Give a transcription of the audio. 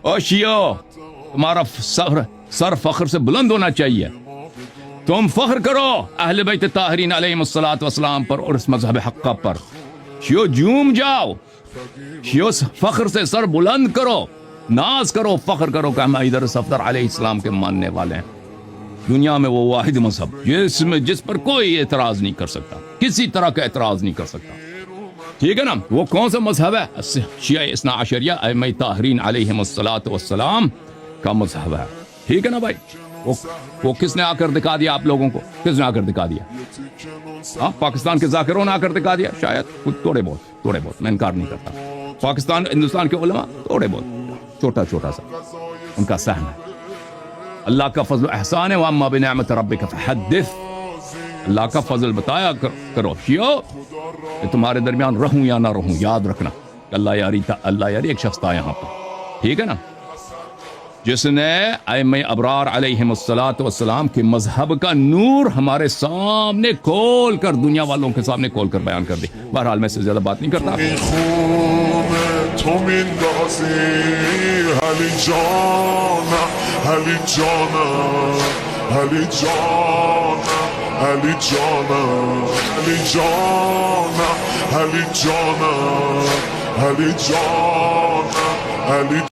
اور شیعو تمہارا سر فخر سے بلند ہونا چاہیے. تم فخر کرو اہل بیت طاہرین علیہم الصلوۃ والسلام پر اور اس مذہب حقہ پر. شیعو جھوم جاؤ, شیعو فخر سے سر بلند کرو, ناز کرو, فخر کرو کہ ہم حیدر صفدر علیہ السلام کے ماننے والے ہیں. دنیا میں وہ واحد مذہب جس پر کوئی اعتراض نہیں کر سکتا, کسی طرح کا اعتراض نہیں کر سکتا. ٹھیک ہے نا. وہ کون سا مذہب ہے؟ شیعہ اثنا عشریہ ائمہ طاہرین علیہم الصلوۃ والسلام کا مذہب ہے. ٹھیک ہے نا بھائی. وہ کس نے آ کر دکھا دیا آپ لوگوں کو؟ کس نے آ کر دکھا دیا؟ پاکستان کے ذاکروں نے آ کر دکھا دیا شاید, تھوڑے بہت, میں انکار نہیں کرتا. پاکستان ہندوستان کے علماء تھوڑے بہت, چھوٹا سا ان کا سہم ہے. اللہ کا فضل و احسان ہے. واما بنعمت ربک فحدث. اللہ کا فضل بتایا کرو. شیعو تمہارے درمیان رہوں یا نہ رہوں, یاد رکھنا اللہ یاری ایک شخص تھا یہاں پر. ٹھیک ہے نا, جس نے ائمہ ابرار علیہم الصلوۃ والسلام کے مذہب کا نور ہمارے سامنے کھول کر, دنیا والوں کے سامنے کھول کر بیان کر دی. بہرحال میں سے زیادہ بات نہیں کرتا. علی